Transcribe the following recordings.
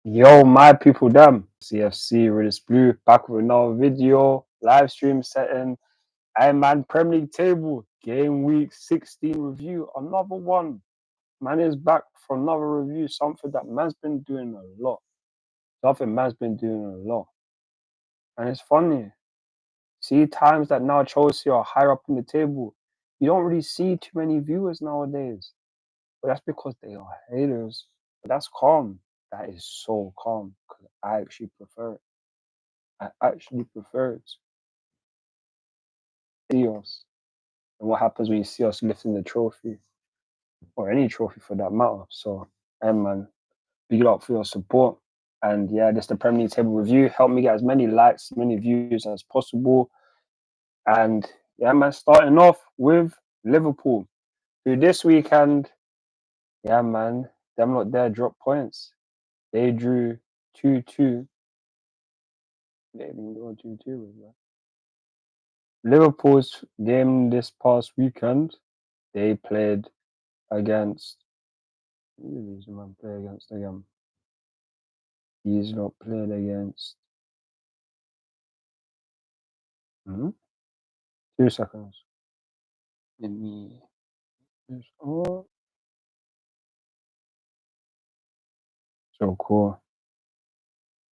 Yo, my people, them CFC RealistBlue back with another video, live stream setting. Man, Premier League table, game week 16 review, another one. Man is back for another review, something that man's been doing a lot. And it's funny. See, times that now Chelsea are higher up in the table, you don't really see too many viewers nowadays. But that's because they are haters. But that's calm. That is so calm because I actually prefer it. I actually prefer it. See us. And what happens when you see us lifting the trophy, or any trophy for that matter. So, man, big it up for your support. And yeah, this is the Premier League table review. Help me get as many likes, many views as possible. And yeah, man, starting off with Liverpool, who this weekend, yeah, man, them not there drop points. They drew 2-2. They didn't go 2-2 with that. Liverpool's game this past weekend, they played against. Who did man play against again? He's not played against. 2 seconds. Let me. Oh, so cool.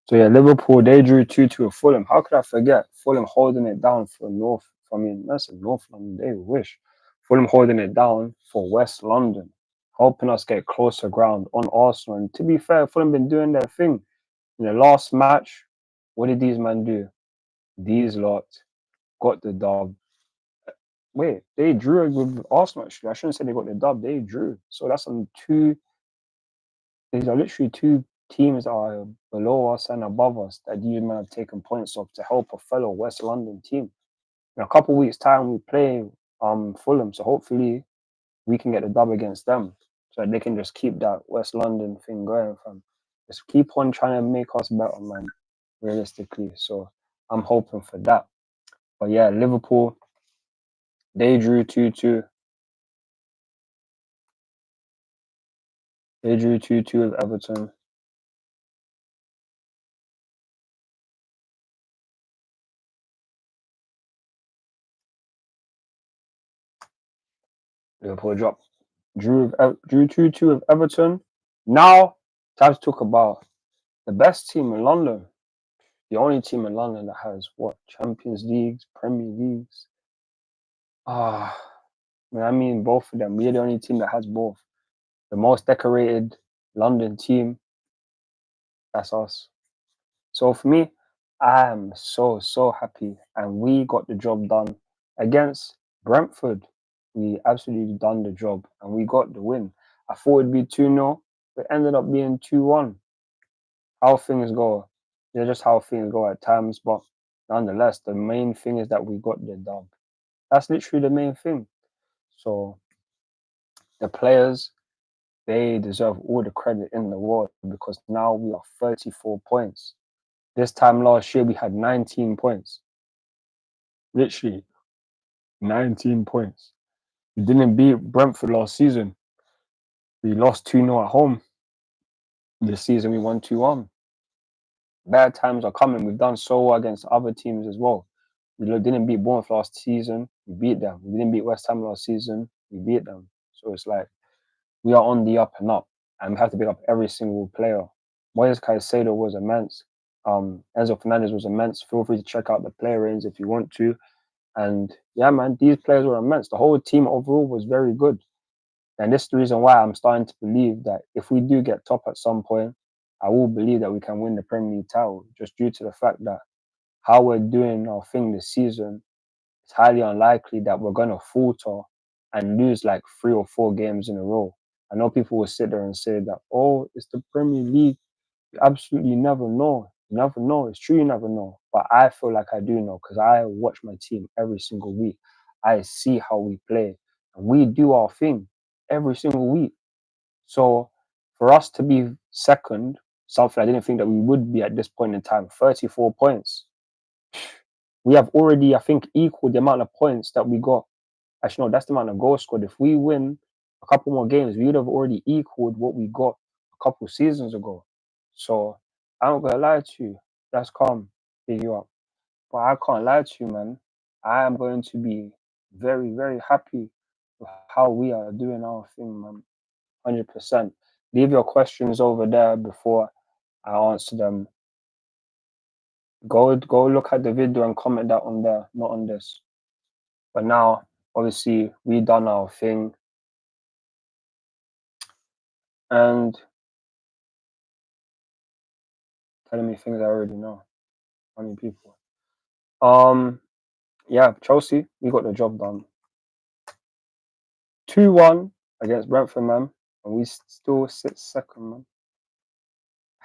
So yeah, Liverpool they drew 2-2 with Fulham. How could I forget Fulham holding it down for North? I mean, that's a North London. They wish Fulham holding it down for West London, helping us get closer ground on Arsenal. And to be fair, Fulham been doing their thing. In the last match, what did these men do? These lot got the dub. Wait, they drew with Arsenal actually. I shouldn't say they got the dub. They drew. So that's on two. These are literally two teams that are below us and above us that these men have taken points off to help a fellow West London team. In a couple of weeks' time, we play Fulham, so hopefully we can get the dub against them, so that they can just keep that West London thing going. From just keep on trying to make us better, man. Realistically, so I'm hoping for that. But yeah, Liverpool they drew 2-2. They drew 2-2 with Everton. Liverpool dropped. Drew 2-2 with Everton. Now, time to talk about the best team in London. The only team in London that has what? Champions Leagues, Premier Leagues. I mean both of them. We're the only team that has both. The most decorated London team, that's us. So for me, I am so happy. And we got the job done against Brentford. We absolutely done the job and we got the win. I thought it'd be 2-0, but it ended up being 2-1. How things go. They're just how things go at times, but nonetheless, the main thing is that we got the dub. That's literally the main thing. So the players, they deserve all the credit in the world because now we are 34 points. This time last year, we had 19 points. Literally 19 points. We didn't beat Brentford last season. We lost 2-0 at home. This season, we won 2-1. Bad times are coming. We've done so well against other teams as well. We didn't beat Bournemouth last season. We beat them. We didn't beat West Ham last season. We beat them. So it's like we are on the up and up. And we have to pick up every single player. Moyes Caicedo was immense. Enzo Fernandez was immense. Feel free to check out the player range if you want to. And yeah, man, these players were immense. The whole team overall was very good. And this is the reason why I'm starting to believe that if we do get top at some point, I will believe that we can win the Premier League title, just due to the fact that how we're doing our thing this season, it's highly unlikely that we're going to falter and lose like 3 or 4 games in a row. I know people will sit there and say that, oh, it's the Premier League. You absolutely never know. You never know. It's true, you never know. But I feel like I do know because I watch my team every single week. I see how we play. And we do our thing every single week. So for us to be second, something I didn't think that we would be at this point in time, 34 points. We have already, I think, equaled the amount of points that we got. Actually, no, that's the amount of goals scored. If we win a couple more games, we would have already equaled what we got a couple seasons ago. So I'm not gonna lie to you. That's calm. Big you up. But I can't lie to you, man. I am going to be very, very happy with how we are doing our thing, man. 100%. Leave your questions over there before I answer them. Go look at the video and comment that on there, not on this. But now, obviously, we done our thing. And telling me things I already know. Funny people. Yeah, Chelsea, we got the job done. 2-1 against Brentford, man. And we still sit second, man.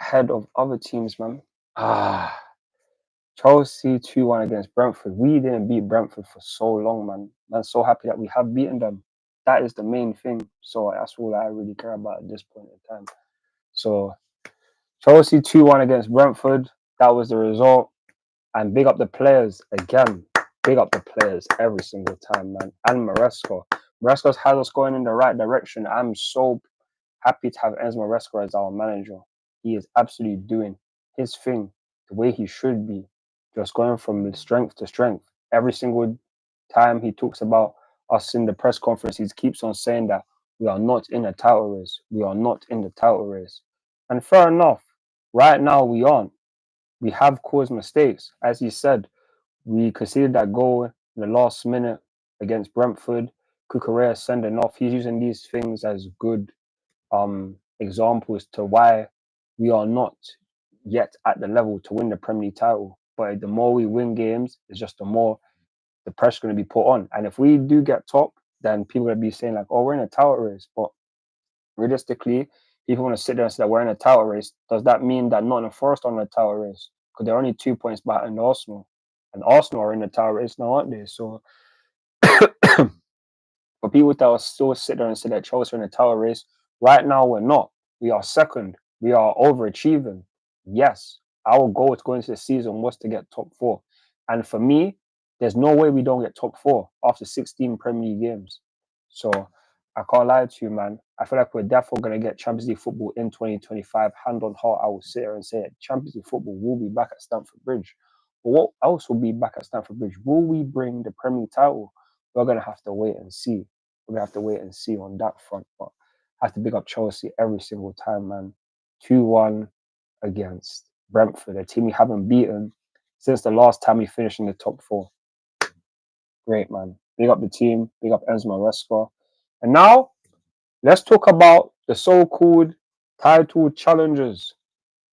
Ahead of other teams, man. Chelsea 2-1 against Brentford. We didn't beat Brentford for so long, man. I'm so happy that we have beaten them. That is the main thing. So that's all I really care about at this point in time. So Chelsea 2-1 against Brentford. That was the result. And big up the players again. Big up the players every single time, man. And Maresca. Maresca's has us going in the right direction. I'm so happy to have Enzo Maresca as our manager. He is absolutely doing his thing the way he should be. Just going from strength to strength. Every single time he talks about us in the press conference, he keeps on saying that we are not in a title race. We are not in the title race. And fair enough. Right now, we aren't. We have caused mistakes. As he said, we conceded that goal in the last minute against Brentford. Cucurella sending off. He's using these things as good examples to why we are not yet at the level to win the Premier League title. But the more we win games, it's just the more the pressure going to be put on. And if we do get top, then people are going to be saying like, oh, we're in a title race. But realistically, people want to sit there and say that we're in a title race. Does that mean that Nottingham Forest are in a title race? Because they're only 2 points behind Arsenal. And Arsenal are in the title race now, aren't they? So for people that are still sit there and say that Chelsea are in a title race, right now we're not. We are second. We are overachieving. Yes, our goal to go into the season was to get top 4. And for me, there's no way we don't get top 4 after 16 Premier League games. So I can't lie to you, man. I feel like we're definitely going to get Champions League football in 2025. Hand on heart, I will sit here and say it. Champions League football will be back at Stamford Bridge. But what else will be back at Stamford Bridge? Will we bring the Premier League title? We're going to have to wait and see. We're going to have to wait and see on that front. But I have to big up Chelsea every single time, man. 2-1 against Brentford, a team we haven't beaten since the last time we finished in the top 4. Great, man. Big up the team. Big up Enzo Maresca. And now, let's talk about the so-called title challengers.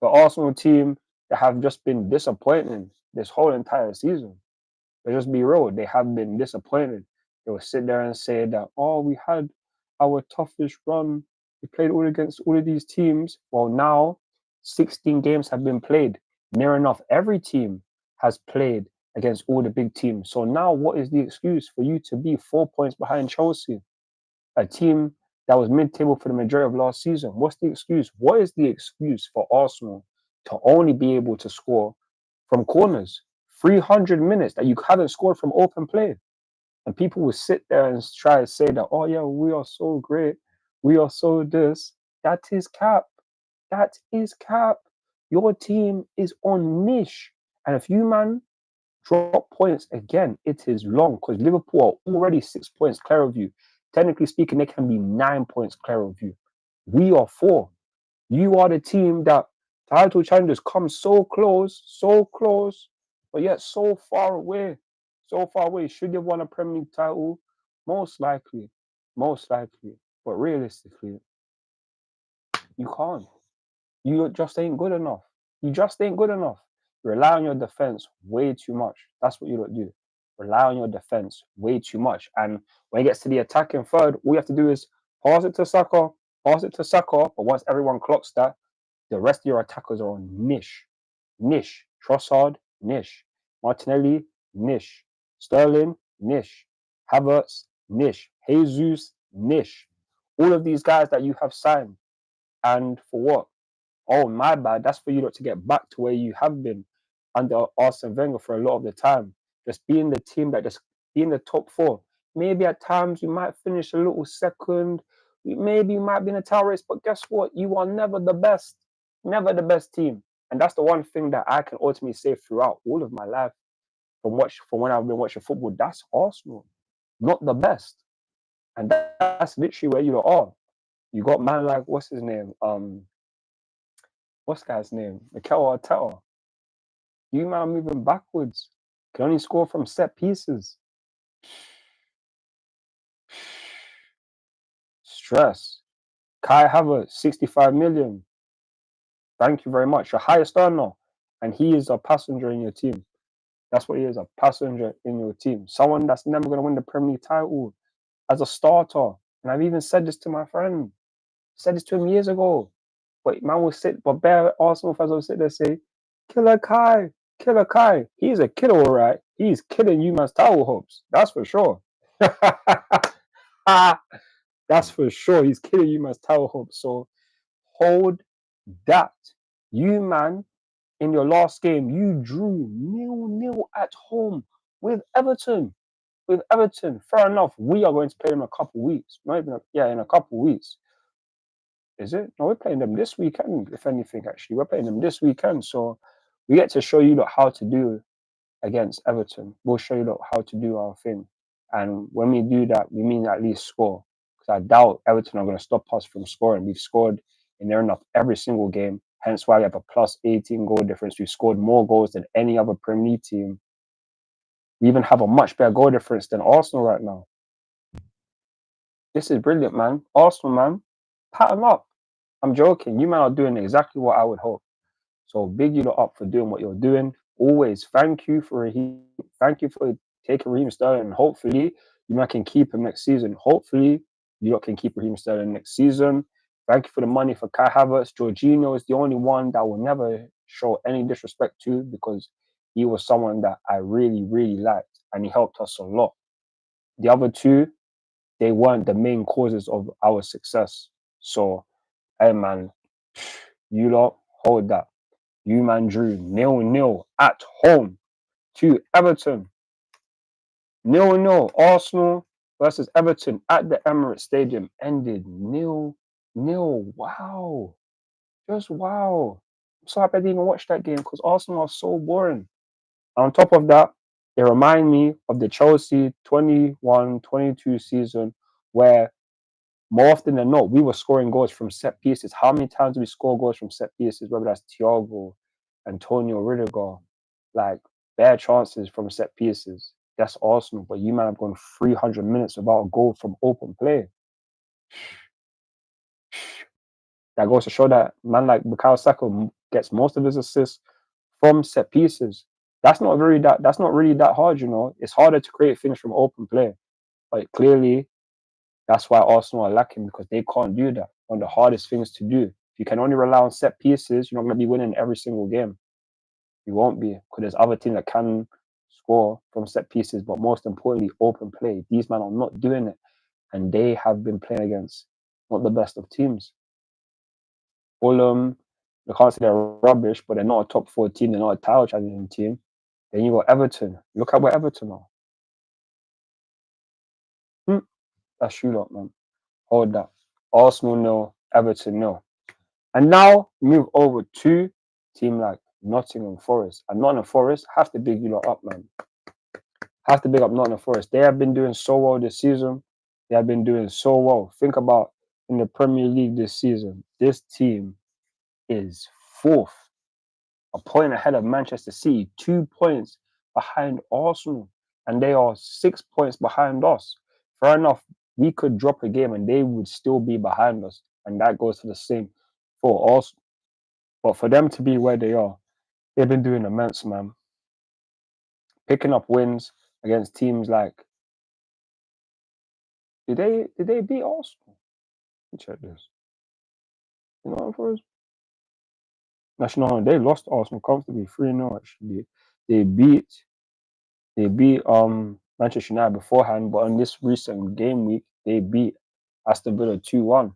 The Arsenal team that have just been disappointing this whole entire season. Let's just be real. They have been disappointed. They will sit there and say that, oh, we had our toughest run. We played all against all of these teams. Well, now 16 games have been played. Near enough, every team has played against all the big teams. So now what is the excuse for you to be 4 points behind Chelsea? A team that was mid-table for the majority of last season. What's the excuse? What is the excuse for Arsenal to only be able to score from corners? 300 minutes that you haven't scored from open play. And people will sit there and try to say that, oh, yeah, we are so great. We are so this. That is cap. That is cap. Your team is on niche. And if you, man, drop points again, it is long because Liverpool are already 6 points clear of you. Technically speaking, they can be 9 points clear of you. We are 4. You are the team that title challenges come so close, but yet so far away. So far away. Should you have won a Premier League title? Most likely. But realistically, you can't. You just ain't good enough. You just ain't good enough. You rely on your defense way too much. That's what you don't do. Rely on your defense way too much. And when it gets to the attacking third, all you have to do is pass it to Saka. But once everyone clocks that, the rest of your attackers are on niche. Trossard, niche. Martinelli, niche. Sterling, niche. Havertz, niche. Jesus, niche. All of these guys that you have signed. And for what? Oh, my bad. That's for you not to get back to where you have been under Arsene Wenger for a lot of the time. Just being the team that just be in the top 4. Maybe at times you might finish a little second. Maybe you might be in a title race, but guess what? You are never the best. Never the best team. And that's the one thing that I can ultimately say throughout all of my life from when I've been watching football. That's Arsenal, not the best. And that's literally where you are. You got man like what's his name? What's the guy's name? Mikel Arteta. You man are moving backwards. Can only score from set pieces. Stress. Kai Havertz, 65 million. Thank you very much. Your highest earner. And he is a passenger in your team. That's what he is, a passenger in your team. Someone that's never going to win the Premier League title as a starter. And I've even said this to my friend. Said this to him years ago. But man will sit, but bare Arsenal fans will sit there and say, Killer Kai, Killer Kai. He's a killer, all right. He's killing you man's title hopes. That's for sure. That's for sure. He's killing you man's title hopes. So hold that. You man, in your last game, you drew 0-0 at home with Everton. Fair enough. We are going to play them in a couple of weeks. Not even, in a couple of weeks. Is it? No, we're playing them this weekend, if anything, actually. We're playing them this weekend. So we get to show you how to do against Everton. We'll show you how to do our thing. And when we do that, we mean at least score. Because I doubt Everton are going to stop us from scoring. We've scored in near enough every single game. Hence why we have a plus 18 goal difference. We've scored more goals than any other Premier League team. We even have a much better goal difference than Arsenal right now. This is brilliant, man. Arsenal, man. Pattern up. I'm joking. You man are doing exactly what I would hope. So big you lot up for doing what you're doing. Always thank you for taking Raheem Sterling. And hopefully you man can keep him next season. Hopefully you lot can keep Raheem Sterling next season. Thank you for the money for Kai Havertz. Jorginho is the only one that will never show any disrespect to, because he was someone that I really, really liked and he helped us a lot. The other two, they weren't the main causes of our success. So, hey man, you lot hold that. You man drew 0-0 at home to Everton. 0-0. Arsenal versus Everton at the Emirates Stadium ended 0-0. Wow. Just wow. I'm so happy I didn't even watch that game because Arsenal are so boring. And on top of that, they remind me of the Chelsea 21-22 season where more often than not, we were scoring goals from set pieces. How many times do we score goals from set pieces, whether that's Thiago, Antonio Rudiger, like bare chances from set pieces? That's Arsenal. But you might have gone 300 minutes without a goal from open play. That goes to show that man like Bukayo Saka gets most of his assists from set pieces. That's not really that hard, you know. It's harder to create things from open play. But clearly, that's why Arsenal are lacking, because they can't do that. One of the hardest things to do. If you can only rely on set pieces, you're not going to be winning every single game. You won't be, because there's other teams that can score from set pieces, but most importantly, open play. These men are not doing it, and they have been playing against not the best of teams. Fulham, you can't say they're rubbish, but they're not a top 4 team. They're not a title challenging team. Then you got Everton. Look at where Everton are. That's you lot, man. Hold that. Arsenal no, Everton no. And now move over to team like Nottingham Forest. And Nottingham Forest have to big you lot up, man. Have to big up Nottingham Forest. They have been doing so well this season. They have been doing so well. Think about in the Premier League this season. This team is 4th, a point ahead of Manchester City, 2 points behind Arsenal, and they are 6 points behind us. Fair enough, we could drop a game and they would still be behind us, and that goes for the same for Arsenal. But for them to be where they are, they've been doing immense, man. Picking up wins against teams like. Did they beat Arsenal? Let me check this. You know what for us? Actually, no, they lost Arsenal comfortably 3-0. Actually, they beat Manchester United beforehand, but on this recent game week, they beat Aston Villa 2-1.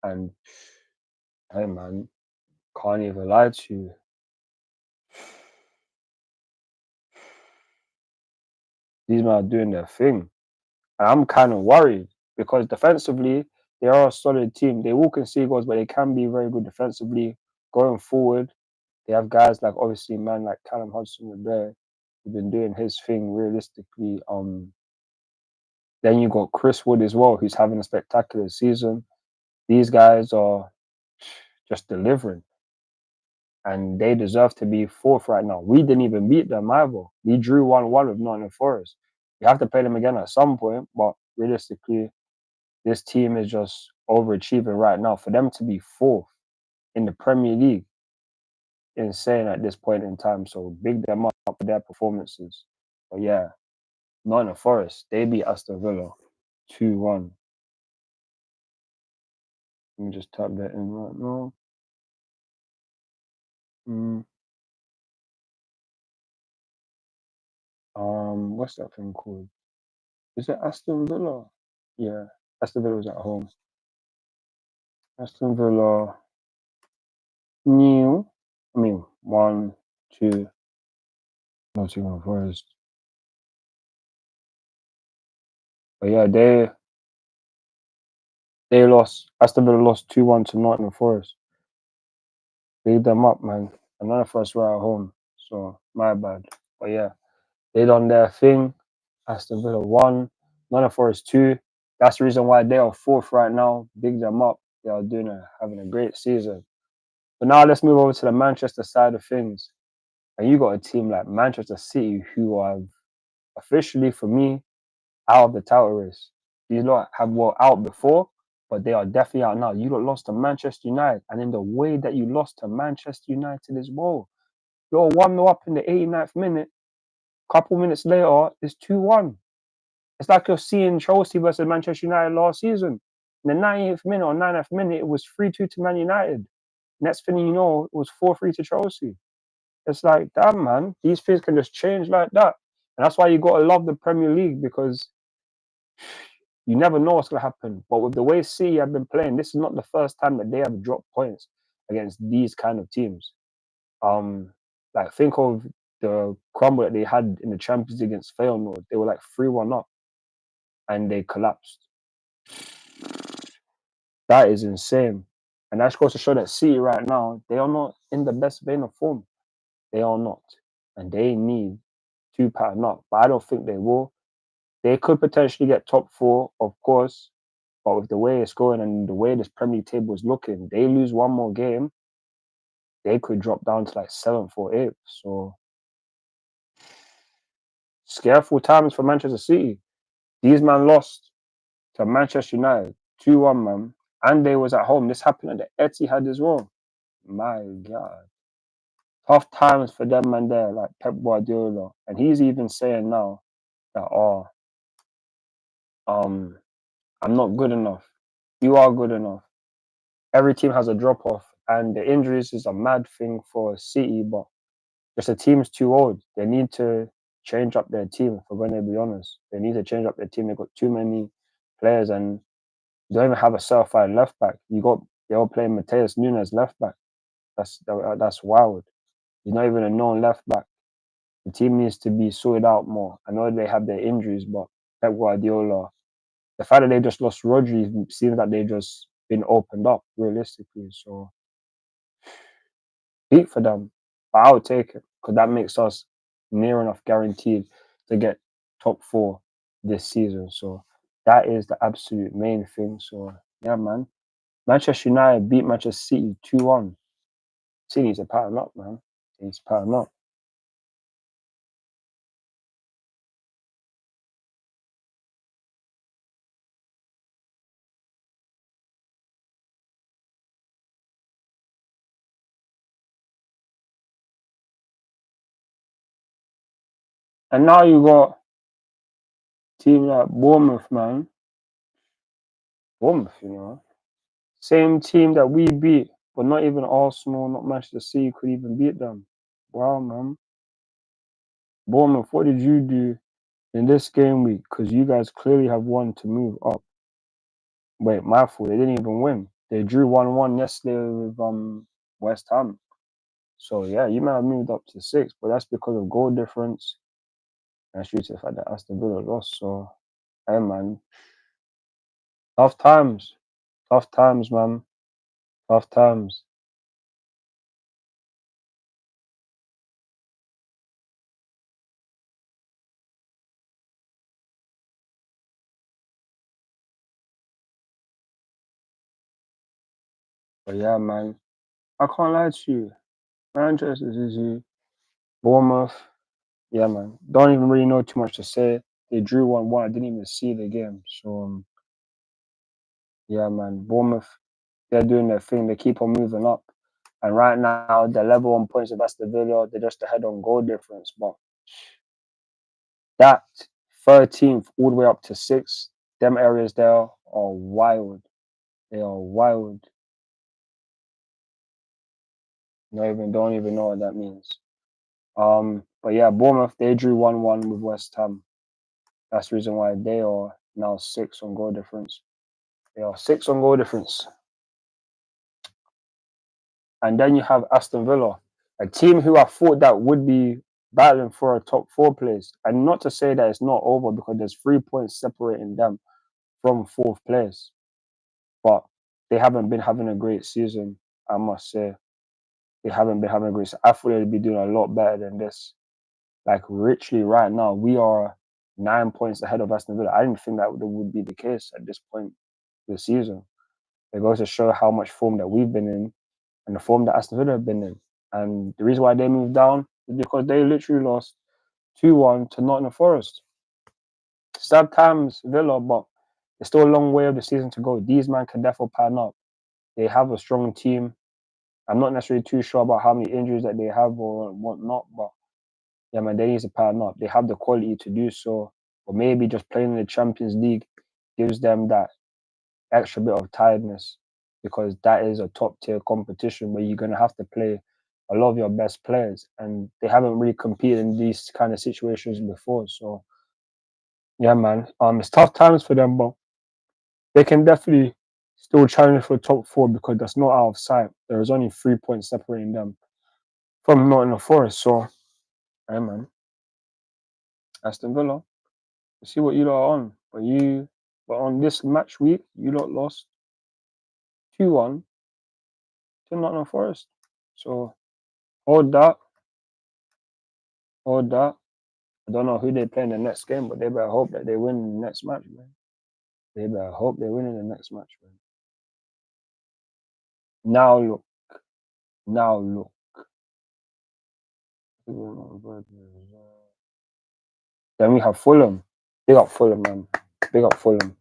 And hey man, can't even lie to you. These men are doing their thing. And I'm kind of worried because defensively, they are a solid team. They will concede goals, but they can be very good defensively. Going forward, They have guys like obviously man like Callum Hudson-Odoi, who's been doing his thing realistically. Then you got Chris Wood as well, who's having a spectacular season. These guys are just delivering, and they deserve to be fourth right now. We didn't even beat them either. We drew 1-1 with Nottingham Forest. We have to play them again at some point, but realistically, this team is just overachieving right now. For them to be fourth in the Premier League, insane at this point in time. So big them up for their performances. But yeah, Nottingham Forest, they beat Aston Villa 2-1. Let me just type that in right now. What's that thing called? Is it Aston Villa? Yeah, Aston Villa's at home. Aston Villa, new. 1-2. Nottingham Forest. But yeah, they lost. Aston Villa lost 2-1 to Nottingham Forest. Beat them up, man. And none of us were at home, so my bad. But yeah, they done their thing. Aston Villa 1, Nottingham Forest 2. That's the reason why they are fourth right now. Big them up. They are having a great season. But now let's move over to the Manchester side of things. And you got a team like Manchester City who are officially, for me, out of the title race. These lot were out before, but they are definitely out now. You got lost to Manchester United, and in the way that you lost to Manchester United as well. You're 1-0 up in the 89th minute. Couple minutes later, it's 2-1. It's like you're seeing Chelsea versus Manchester United last season. In the 90th minute or 90th minute, it was 3-2 to Man United. Next thing you know, it was 4-3 to Chelsea. It's like, damn, man, these things can just change like that. And that's why you got to love the Premier League, because you never know what's going to happen. But with the way City have been playing, this is not the first time that they have dropped points against these kind of teams. Like, think of the crumble that they had in the Champions League against Feyenoord. They were like 3-1 up, and they collapsed. That is insane. And that goes to show that City right now, they are not in the best vein of form. They are not. And they need to pattern up. But I don't think they will. They could potentially get top 4, of course. But with the way it's going and the way this Premier League table is looking, they lose one more game, they could drop down to like 7th or 8th. So, scareful times for Manchester City. These man lost to Manchester United 2-1, man. And they was at home. This happened at the Etihad as well. My God. Tough times for them man there, like Pep Guardiola. And he's even saying now that, I'm not good enough. You are good enough. Every team has a drop off, and the injuries is a mad thing for City, but just the team's too old. They need to change up their team, if we're going to be honest. They need to change up their team. They've got too many players, and they don't even have a certified left back. They all playing Mateus Nunes left back. That's wild. He's not even a known left back. The team needs to be sorted out more. I know they have their injuries, but Pep Guardiola, the fact that they just lost Rodri seems like they just been opened up realistically. So beat for them, but I'll take it because that makes us near enough guaranteed to get top 4 this season. So that is the absolute main thing. So yeah, man. Manchester United beat Manchester City 2-1. City needs to pattern up, man. They need to pattern up. And now you got team like Bournemouth, man. Bournemouth, same team that we beat, but not even Arsenal, not Manchester City could even beat them. Wow, man. Bournemouth, what did you do in this game week? Because you guys clearly have won to move up. Wait, my fault. They didn't even win. They drew 1-1 yesterday with West Ham. So yeah, you might have moved up to 6, but that's because of goal difference. And due to the fact that Aston Villa lost. So hey man. Tough times. Tough times, man. Tough times. But yeah, man, I can't lie to you. Manchester City, Bournemouth. Yeah, man. Don't even really know too much to say. They drew 1-1. I didn't even see the game. So yeah, man. Bournemouth, they're doing their thing. They keep on moving up. And right now, they're level on points with Aston Villa. They're just ahead on goal difference. But that 13th all the way up to 6th, them areas there are wild. They are wild. Don't even know what that means. But yeah, Bournemouth, they drew 1-1 with West Ham. That's the reason why they are now 6 on goal difference. They are 6 on goal difference. And then you have Aston Villa, a team who I thought that would be battling for a top 4 place. And not to say that it's not over because there's 3 points separating them from 4th place. But they haven't been having a great season, I must say. They haven't been having a great season. I thought they'd be doing a lot better than this. Like, literally, right now, we are 9 points ahead of Aston Villa. I didn't think that would be the case at this point of the season. It goes to show how much form that we've been in and the form that Aston Villa have been in. And the reason why they moved down is because they literally lost 2-1 to Nottingham Forest. Sad times, Villa, but there's still a long way of the season to go. These men can definitely pan up. They have a strong team. I'm not necessarily too sure about how many injuries that they have or whatnot, but yeah, man, they need to pattern up. They have the quality to do so. Or maybe just playing in the Champions League gives them that extra bit of tiredness because that is a top tier competition where you're going to have to play a lot of your best players. And they haven't really competed in these kind of situations before. So, yeah, man, it's tough times for them, but they can definitely still challenge for top 4 because that's not out of sight. There is only 3 points separating them from Nottingham Forest. So, yeah, man, Aston Villa. See what you lot are on. But on this match week, you lot lost 2-1 to Nottingham Forest. So hold that. Hold that. I don't know who they play in the next game, but they better hope that they win in the next match, man. They better hope they win in the next match, man. Now look. Now look. Then we have Fulham. Big up Fulham, man. Big up Fulham.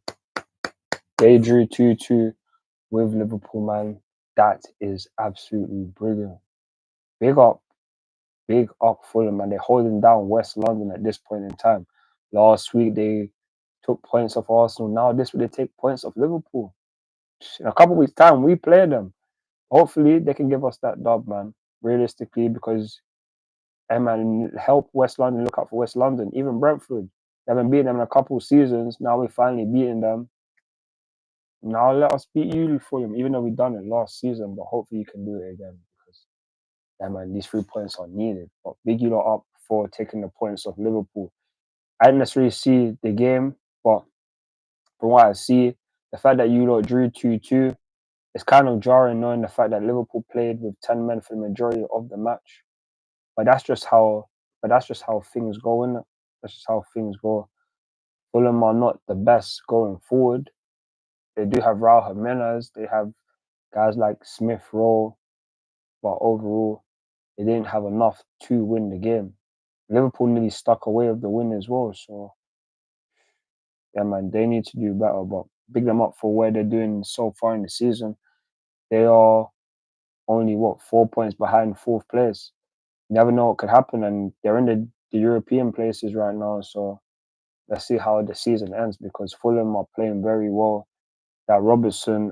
They drew 2-2 with Liverpool, man. That is absolutely brilliant. Big up Fulham, man. They're holding down West London at this point in time. Last week they took points off Arsenal. Now this week they take points off Liverpool. In a couple of weeks' time, we play them. Hopefully they can give us that dub, man. Realistically, because man, help West London, look out for West London. Even Brentford. They haven't beaten them in a couple of seasons. Now we're finally beating them. Now let us beat you, Fulham, even though we done it last season, but hopefully you can do it again because man, these 3 points are needed. But big you lot up for taking the points off Liverpool. I didn't necessarily see the game, but from what I see, the fact that you lot drew 2-2, it's kind of jarring knowing the fact that Liverpool played with 10 men for the majority of the match. But that's just how things go, innit? That's just how things go. Fulham are not the best going forward. They do have Raul Jimenez, they have guys like Smith Rowe, but overall, they didn't have enough to win the game. Liverpool nearly stuck away with the win as well, so yeah, man, they need to do better. But big them up for where they're doing so far in the season. They are only 4 points behind 4th place. You never know what could happen, and they're in the European places right now. So let's see how the season ends because Fulham are playing very well. That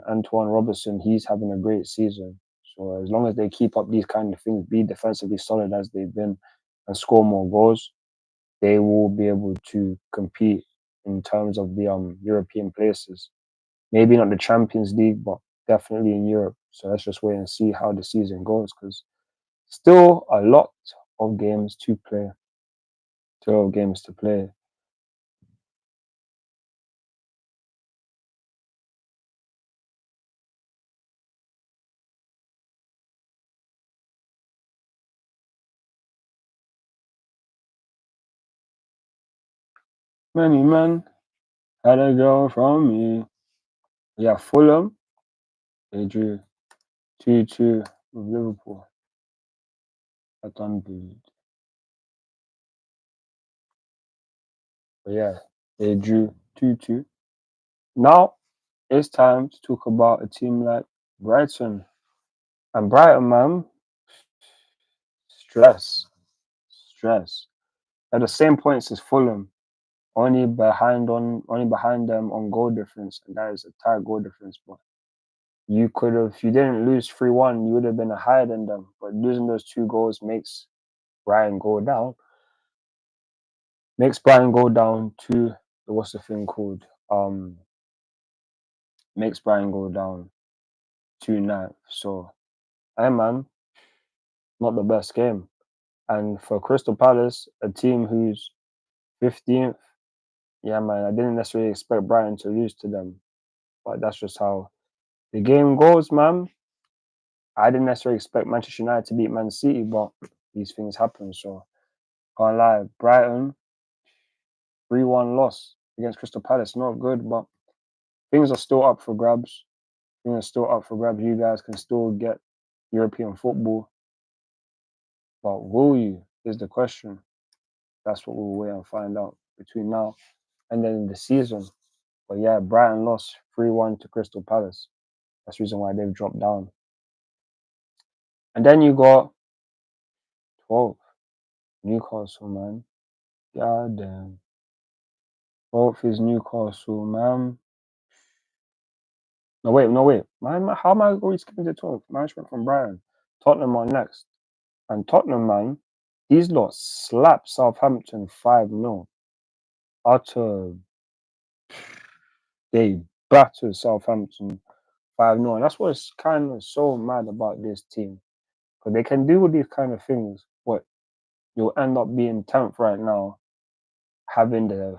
Antoine Robertson, he's having a great season. So as long as they keep up these kind of things, be defensively solid as they've been, and score more goals, they will be able to compete in terms of the European places. Maybe not the Champions League, but definitely in Europe. So let's just wait and see how the season goes because still a lot of games to play. Still games to play. Many men had a girl from me. Yeah, Fulham. They drew 2-2 with Liverpool. I done bleed. But yeah, they drew 2-2. Now it's time to talk about a team like Brighton. And Brighton, man, stress. At the same points as Fulham, only behind them on goal difference, and that is a tight goal difference. But you could have, if you didn't lose 3-1, you would have been higher than them. But losing those 2 goals makes Brighton go down. Makes Brighton go down to what's the thing called? Makes Brighton go down to 9th. So, hey man, not the best game. And for Crystal Palace, a team who's 15th, yeah man, I didn't necessarily expect Brighton to lose to them. But that's just how the game goes, man. I didn't necessarily expect Manchester United to beat Man City, but these things happen. So, can't lie. Brighton, 3-1 loss against Crystal Palace. Not good, but things are still up for grabs. Things are still up for grabs. You guys can still get European football. But will you? Is the question. That's what we'll wait and find out between now and then the season. But yeah, Brighton lost 3-1 to Crystal Palace. That's the reason why they've dropped down. And then you got 12th, Newcastle, man. God damn. 12th is Newcastle, man. No, wait. How am I going skipping to 12th? Management from Brighton. Tottenham are next. And Tottenham, man, these lot slapped Southampton 5-0. Utter. They battered Southampton 5-0. And that's what's kind of so mad about this team. Because they can do all these kind of things, but you'll end up being 10th right now, having the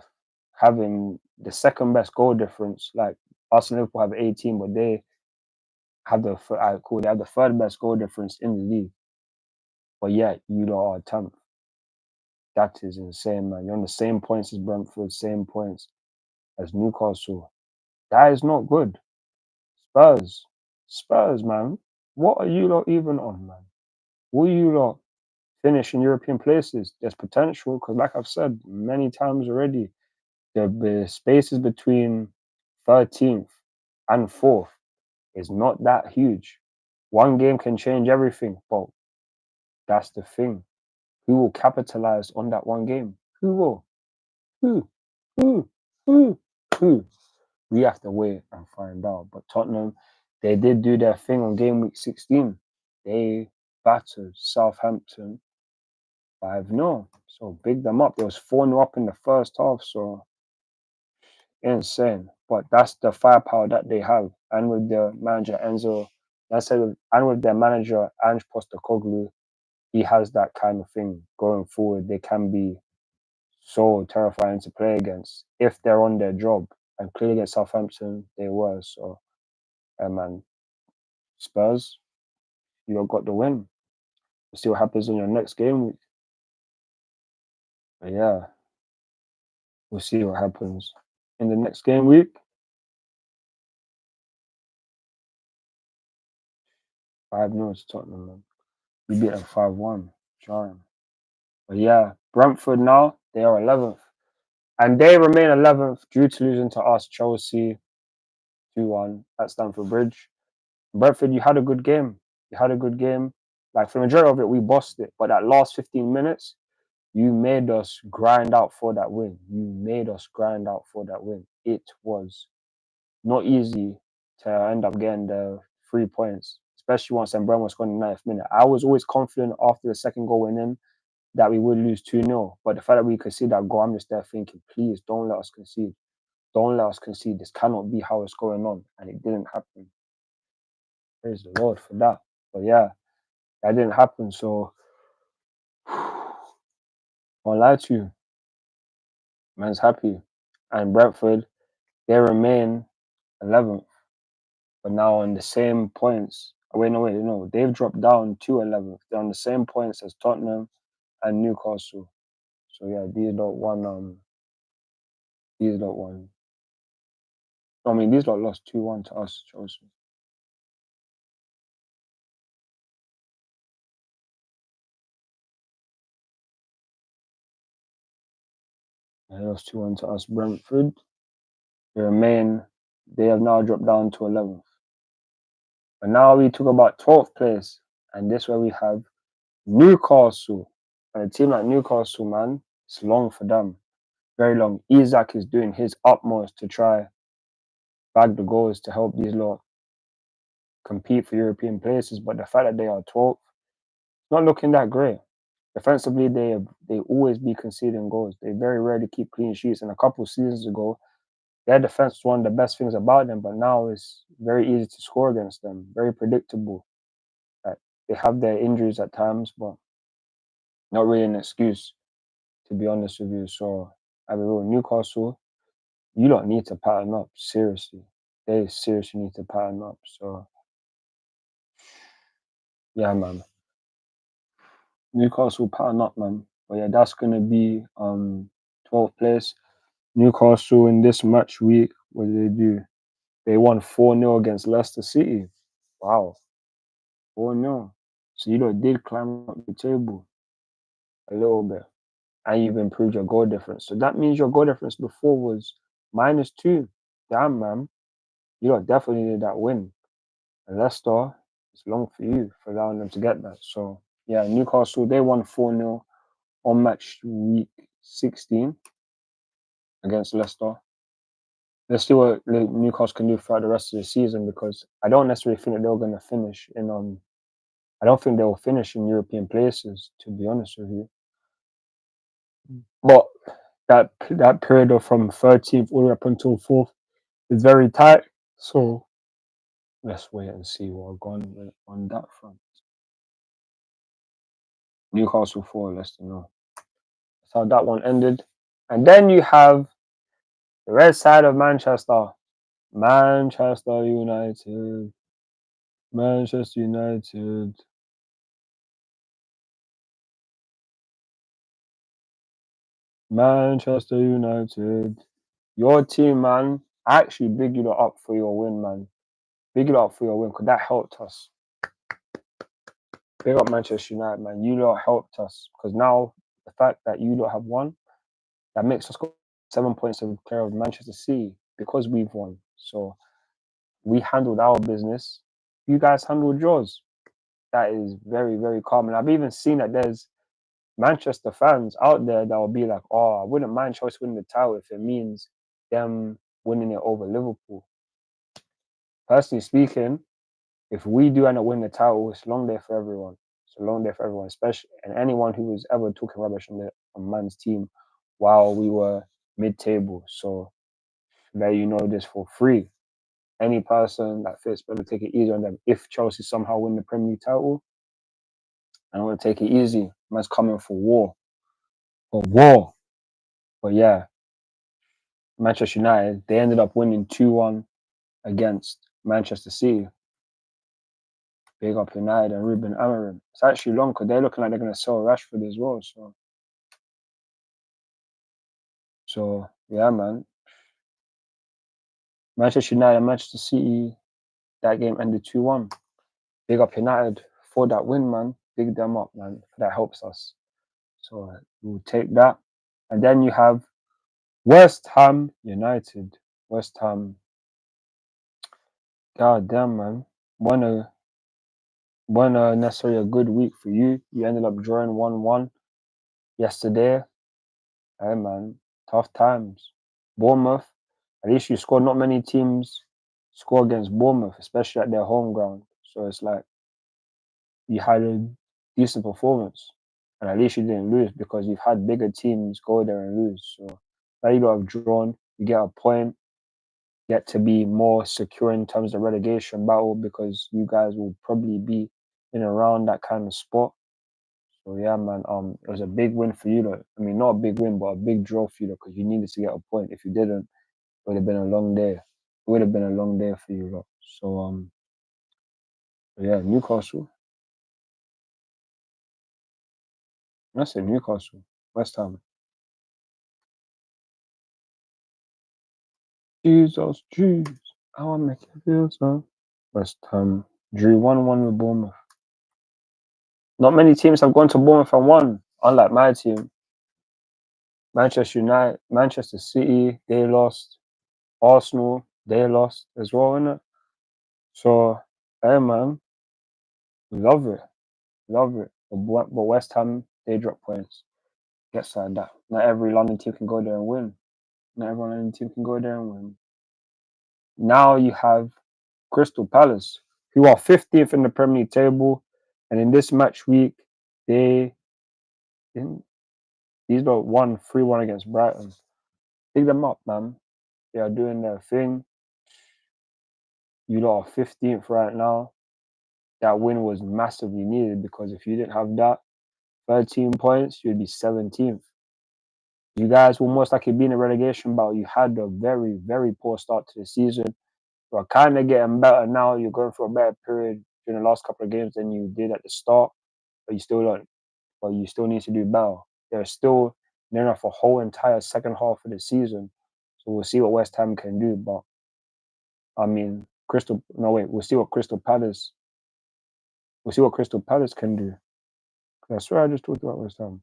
second best goal difference. Like us and Liverpool have 18, but they have the third best goal difference in the league. But yet you lot are 10th. That is insane, man. You're on the same points as Brentford, same points as Newcastle. That is not good. Spurs, man. What are you lot even on, man? Will you lot finish in European places? There's potential because, like I've said many times already, the spaces between 13th and 4th is not that huge. One game can change everything, but that's the thing. Who will capitalize on that one game? Who will? Who? Who? Who? Who? We have to wait and find out. But Tottenham, they did do their thing on game week 16. They battered Southampton 5-0. So big them up. It was 4-0 up in the first half. So insane. But that's the firepower that they have. And with their manager Enzo, and with their manager Ange Postecoglou, he has that kind of thing going forward. They can be so terrifying to play against if they're on their job. And clearly against Southampton, they were. So, man, Spurs, you got the win. We'll see what happens in your next game week. But yeah, we'll see what happens in the next game week. 5-0 to Tottenham, man. We beat them 5-1. Jarring. But yeah, Brentford now, they are 11th. And they remain 11th due to losing to us, Chelsea, 2-1 at Stamford Bridge. Brentford, you had a good game. Like, for the majority of it, we bossed it. But that last 15 minutes, you made us grind out for that win. It was not easy to end up getting the 3 points, especially once Mbeumo scored in the 9th minute. I was always confident after the second goal went in that we would lose 2-0. But the fact that we could see that goal, I'm just there thinking, please don't let us concede. This cannot be how it's going on. And it didn't happen. Praise the Lord for that. But yeah, that didn't happen. So, I won't lie to you. Man's happy. And Brentford, they remain 11th, but now on the same points. No. They've dropped down to 11th. They're on the same points as Tottenham and Newcastle. So yeah, these lot won. These lot lost 2-1 to us, Chelsea. They lost 2-1 to us. Brentford. They have now dropped down to 11th. But now we talk about 12th place. And this where we have Newcastle. And a team like Newcastle, man, it's long for them. Very long. Isak is doing his utmost to try bag the goals to help these lot compete for European places. But the fact that they are 12th, it's not looking that great. Defensively, they always be conceding goals. They very rarely keep clean sheets. And a couple of seasons ago, their defense was one of the best things about them. But now it's very easy to score against them. Very predictable. Like, they have their injuries at times, but not really an excuse, to be honest with you. So, I mean, Newcastle, you don't need to pattern up. Seriously, they seriously need to pattern up. So, yeah, man. Newcastle pattern up, man. But yeah, that's gonna be 12th place. Newcastle in this match week, what did they do? They won 4-0 against Leicester City. Wow. 4-0. So you did climb up the table a little bit. And you've improved your goal difference. So that means your goal difference before was -2. Damn, man. You definitely needed that win. And Leicester, it's long for you for allowing them to get that. So yeah, Newcastle, they won 4-0 on match week 16 against Leicester. Let's see what Newcastle can do throughout the rest of the season, because I don't necessarily think that they're going to finish in I don't think they will finish in European places, to be honest with you. But that period of from 13th all the way up until 4th is very tight. So let's wait and see what going on that front. Newcastle 4, Leicester no. That's how that one ended. And then you have the red side of Manchester. Manchester United. Manchester United. Manchester United. Your team, man. I actually big you up for your win, man. Big it up for your win, because that helped us. Big up Manchester United, man. You lot helped us, because now the fact that you lot have won, that makes us go 7 points of clear of Manchester City because we've won. So we handled our business. You guys handled yours. That is very, very calm. And I've even seen that there's Manchester fans out there that will be like, oh, I wouldn't mind Chelsea winning the title if it means them winning it over Liverpool. Personally speaking, if we do end up winning the title, it's a long day for everyone. It's a long day for everyone, especially and anyone who was ever talking rubbish on man's team while we were mid-table. So let you know this for free. Any person that fits better take it easy on them. If Chelsea somehow win the Premier League title, I don't want to take it easy. Man's coming for war. For war. But yeah, Manchester United, they ended up winning 2-1 against Manchester City. Big up United and Ruben Amorim. It's actually long because they're looking like they're going to sell Rashford as well. So yeah, man. Manchester United and Manchester City, that game ended 2-1. Big up United for that win, man. Big them up, man. That helps us. So we'll take that. And then you have West Ham United. West Ham. God damn, man. Wasn't necessarily a good week for you. You ended up drawing 1-1 yesterday. Hey, man. Tough times. Bournemouth. At least you scored. Not many teams score against Bournemouth, especially at their home ground. So it's like you had a decent performance. And at least you didn't lose, because you've had bigger teams go there and lose. So now you have drawn, you get a point, get to be more secure in terms of relegation battle, because you guys will probably be in around that kind of spot. So yeah, man, it was a big win for you though. I mean, not a big win, but a big draw for you, because you needed to get a point. If you didn't, it would have been a long day. It would have been a long day for you lot. So yeah, Newcastle. I said Newcastle. West Ham. Jesus, I want to make it feel so. West Ham drew 1-1 with Bournemouth. Not many teams have gone to Bournemouth and won, unlike my team. Manchester United, Manchester City, they lost. Arsenal, they lost as well, innit? So, hey man, love it. Love it. But West Ham, they drop points. Gets like that. Not every London team can go there and win. Not every London team can go there and win. Now you have Crystal Palace, who are 15th in the Premier League table. And in this match week, they didn't. These lot won 3-1 against Brighton. Pick them up, man. They are doing their thing. You lot are 15th right now. That win was massively needed because if you didn't have that, 13 points, you'd be 17th. You guys will most likely be in a relegation battle. You had a very, very poor start to the season. You're kind of getting better now. You're going for a better period during the last couple of games than you did at the start, but you still don't. But you still need to do better. They're still near enough a whole entire second half of the season, so we'll see what West Ham can do. But I mean, we'll see what Crystal Palace. We'll see what Crystal Palace can do. I swear I just talked about West Ham.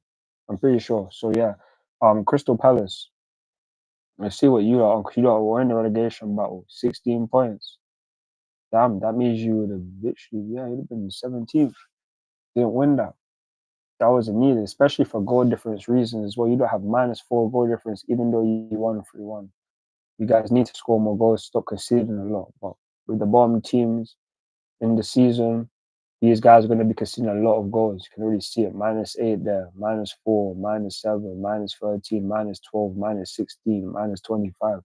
I'm pretty sure. So yeah, Crystal Palace. Let's see what you are. You lot were in the relegation battle, 16 points. Damn, that means you would have literally, you'd have been 17th. Didn't win that. That wasn't needed, especially for goal difference reasons as well. You don't have -4 goal difference, even though you won 3-1. You guys need to score more goals, stop conceding a lot. But with the bottom teams in the season, these guys are going to be conceding a lot of goals. You can already see it. -8 there, -4, -7, -13, -12, -16, -25.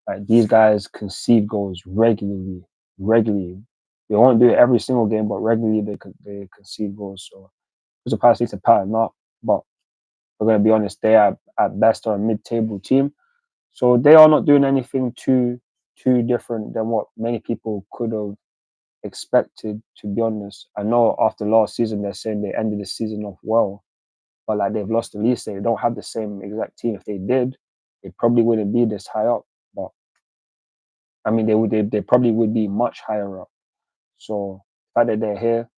Like these guys concede goals regularly. They won't do it every single game, but regularly they concede goals. So Crystal Palace needs to pattern up. But we're going to be honest, they are at best are a mid-table team. So they are not doing anything too different than what many people could have expected, to be honest. I know after last season, they're saying they ended the season off well, but like they've lost the league, so they don't have the same exact team. If they did, they probably wouldn't be this high up. But I mean, they probably would be much higher up. So the fact that they're here,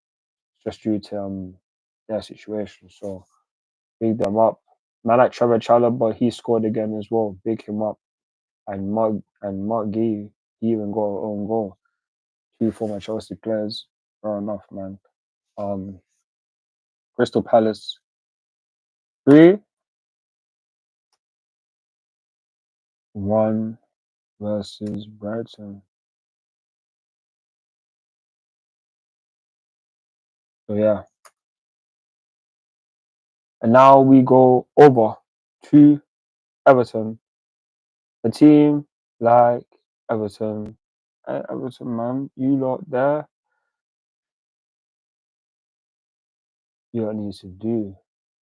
just due to their situation. So big them up. Man like Trevor Chalobah, he scored again as well. Big him up. And Mark Gee, he even got an own goal. 2 former Chelsea players. Fair enough, man. Crystal Palace 3-1 versus Brighton. So yeah. And now we go over to Everton. A team like Everton. Everton, man, you lot there. You lot need to do.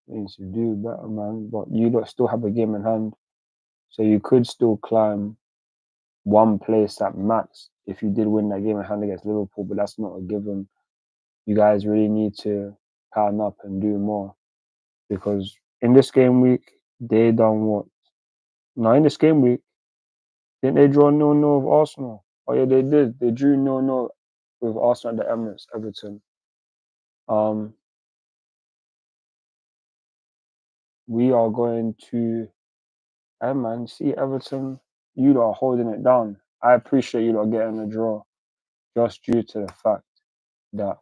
You need to do better, man. But you lot still have a game in hand. So you could still climb one place at max if you did win that game in hand against Liverpool, but that's not a given. You guys really need to pattern up and do more. Because in this game week, they done what? No, in this game week, didn't they draw 0-0 with Arsenal? Oh yeah, they did. They drew 0-0 with Arsenal at the Emirates, Everton. We are going to, man, see Everton, you lot are holding it down. I appreciate you lot getting a draw just due to the fact that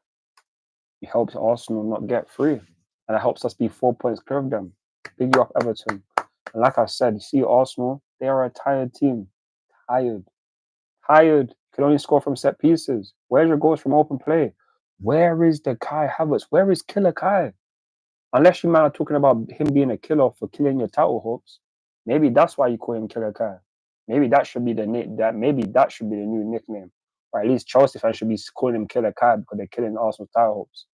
it helps Arsenal not get through. And it helps us be 4 points clear of them. Big you up, Everton. And like I said, you see Arsenal, they are a tired team. Tired. Can only score from set pieces. Where's your goals from open play? Where is the Kai Havertz? Where is Killer Kai? Unless you man are talking about him being a killer for killing your title hopes, maybe that's why you call him Killer Kai. Maybe that should be the maybe that should be the new nickname. Or at least Chelsea fans should be calling him Killer Kai because they're killing Arsenal title hopes.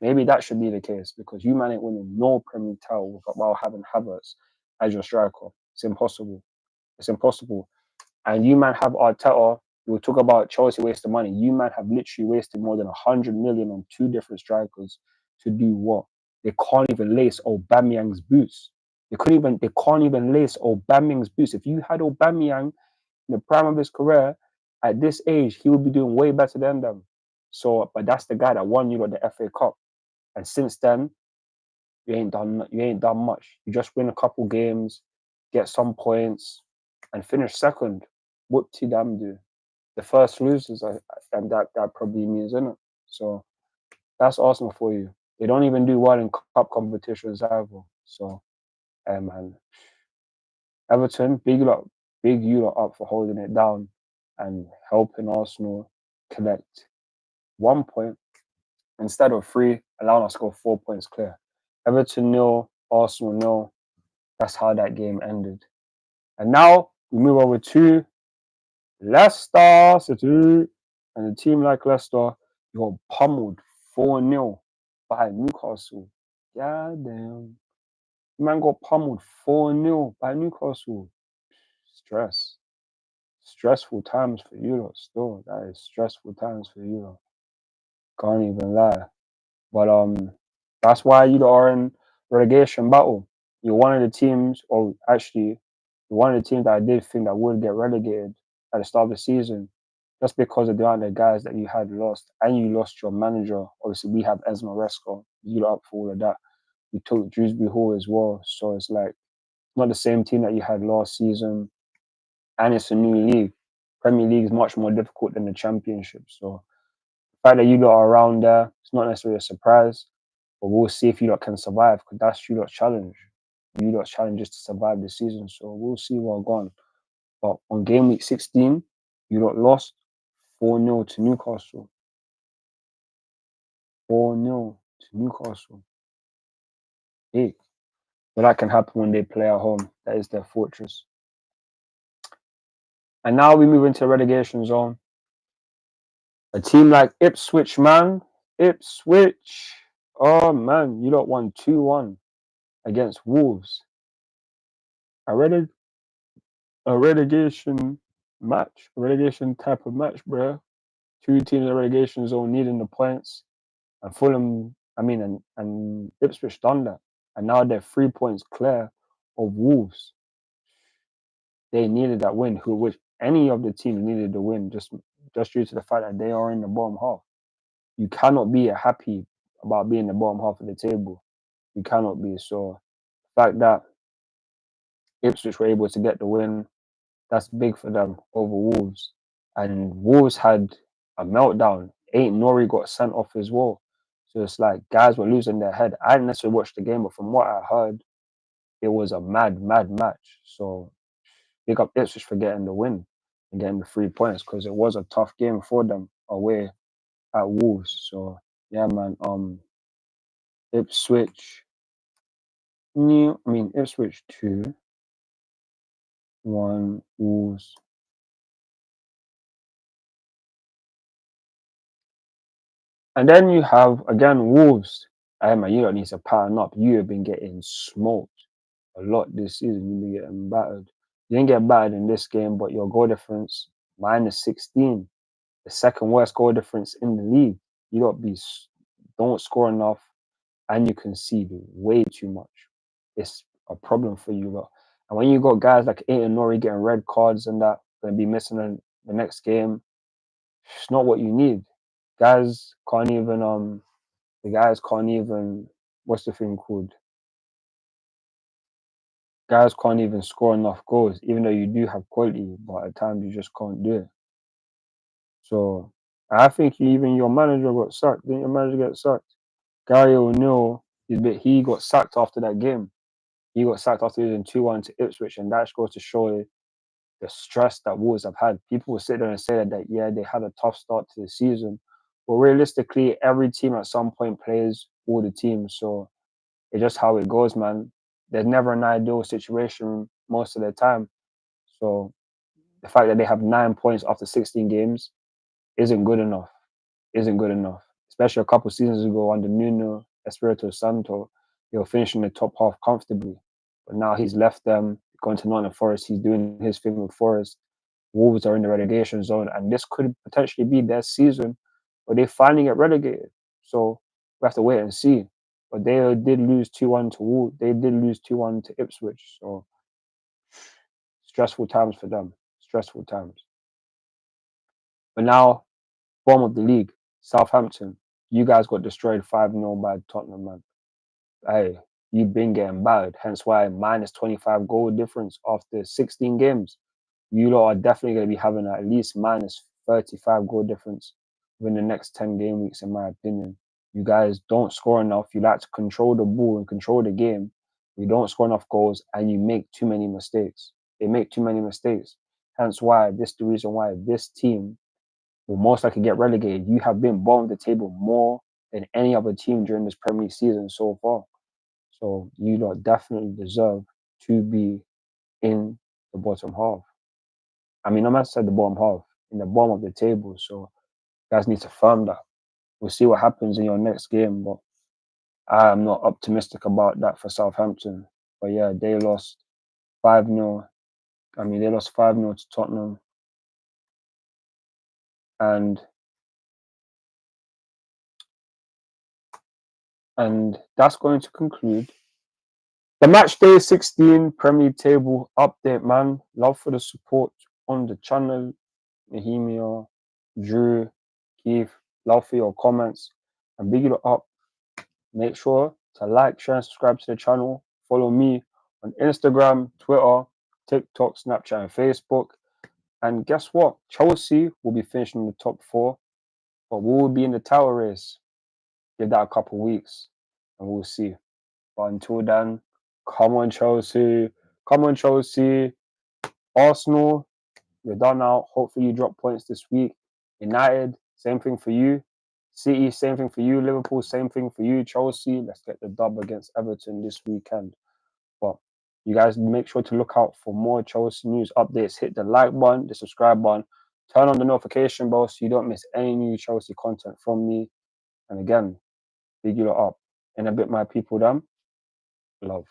Maybe that should be the case because you man ain't winning no Premier League title while having Havertz as your striker. It's impossible. It's impossible. And you man have Arteta. We'll talk about Chelsea wasting money. You man have literally wasted more than 100 million on 2 different strikers to do what? They can't even lace Aubameyang's boots. They can't even lace Aubameyang's boots. If you had Aubameyang in the prime of his career, at this age, he would be doing way better than them. So, but that's the guy that won you the FA Cup. And since then, you ain't done much. You just win a couple games, get some points, and finish second. What to damn do? The first losers, and that probably means, isn't it? So that's Arsenal for you. They don't even do well in cup competitions either. So, man, Everton, big you lot up for holding it down and helping Arsenal collect 1 point instead of three, allowing us to go 4 points clear. Everton nil, Arsenal nil. That's how that game ended. And now we move over to Leicester City. And a team like Leicester, you got pummeled 4-0 by Newcastle. God damn. Man got pummeled 4-0 by Newcastle. Stress. Stressful times for you lot still. That is stressful times for you lot. Can't even lie. But that's why you lot are in relegation battle. You're one of the teams, or actually, you're one of the teams that I did think that would get relegated at the start of the season, just because of the amount of guys that you had lost, and you lost your manager. Obviously, we have Enzo Maresca. You lot up for all of that. We took Dewsbury Hall as well, so it's like not the same team that you had last season, and it's a new league. Premier League is much more difficult than the Championship, so the fact that you lot are around there, it's not necessarily a surprise. But we'll see if you lot can survive, because that's you lot's challenge. You lot's challenge is to survive the season. So we'll see what's going on. But on game week 16, you lot lost 4-0 to Newcastle. 4-0 to Newcastle. Hey, but that can happen when they play at home. That is their fortress. And now we move into relegation zone. A team like Ipswich, man. Ipswich. Oh, man. You lot won 2-1 against Wolves. A relegation match, a relegation type of match, bro. Two teams in the relegation zone needing the points, and Fulham, and Ipswich done that, and now they're 3 points clear of Wolves. They needed that win, which any of the teams needed the win, just due to the fact that they are in the bottom half. You cannot be happy about being in the bottom half of the table. You cannot be. So the fact that Ipswich were able to get the win, that's big for them over Wolves. And Wolves had a meltdown. Nori got sent off as well. So it's like guys were losing their head. I didn't necessarily watch the game, but from what I heard, it was a mad match. So big up Ipswich for getting the win and getting the 3 points, because it was a tough game for them away at Wolves. So yeah, man. Ipswich Ipswich 2-1 Wolves. And then you have, again, Wolves. Man, you don't need to pattern up. You have been getting smoked a lot this season. You've been getting battered. You didn't get battered in this game, but your goal difference, -16. The second worst goal difference in the league. You don't score enough, and you concede way too much. It's a problem for you lot. And when you got guys like Nori getting red cards and that, going to be missing in the next game, it's not what you need. Guys can't even what's the thing called? Guys can't even score enough goals, even though you do have quality, but at times you just can't do it. So I think even your manager got sacked. Didn't your manager get sacked? Gary O'Neill, he got sacked after that game. He got sacked after losing 2-1 to Ipswich, and that goes to show the stress that Wolves have had. People will sit there and say that yeah, they had a tough start to the season. But realistically, every team at some point plays all the teams. So it's just how it goes, man. There's never an ideal situation most of the time. So the fact that they have 9 points after 16 games isn't good enough. Isn't good enough. Especially a couple seasons ago under Nuno Espirito Santo, they were finishing the top half comfortably. But now he's left them, going to Nottingham Forest. He's doing his thing with Forest. Wolves are in the relegation zone, and this could potentially be their season where they finally get relegated. So we have to wait and see. But they did lose 2-1 to Wolves. They did lose 2-1 to Ipswich. So stressful times for them. Stressful times. But now, bottom of the league, Southampton. You guys got destroyed 5-0 by Tottenham, man. Hey, you've been getting battered. Hence why minus 25 goal difference after 16 games. You lot are definitely going to be having at least minus 35 goal difference within the next 10 game weeks, in my opinion. You guys don't score enough. You like to control the ball and control the game. You don't score enough goals and you make too many mistakes. They make too many mistakes. Hence why this is the reason why this team will most likely get relegated. You have been bottom of the table more than any other team during this Premier League season so far. So you lot definitely deserve to be in the bottom half. I mean, I'm not said the bottom half, in the bottom of the table. So you guys need to firm that. We'll see what happens in your next game, but I am not optimistic about that for Southampton. But yeah, they lost 5-0. I mean, they lost 5-0 to Tottenham. And that's going to conclude the Matchday 16 Premier League table update, man. Love for the support on the channel. Nehemia, Drew, Keith, love for your comments. And big it up. Make sure to like, share, and subscribe to the channel. Follow me on Instagram, Twitter, TikTok, Snapchat, and Facebook. And guess what? Chelsea will be finishing in the top 4, but we will be in the title race. Give that a couple weeks, and we'll see. But until then, come on, Chelsea. Come on, Chelsea. Arsenal, you're done now. Hopefully, you drop points this week. United, same thing for you. City, same thing for you. Liverpool, same thing for you. Chelsea, let's get the dub against Everton this weekend. But you guys make sure to look out for more Chelsea news updates. Hit the like button, the subscribe button, turn on the notification bell so you don't miss any new Chelsea content from me. And again, big you up. In a bit, my people, them. Love.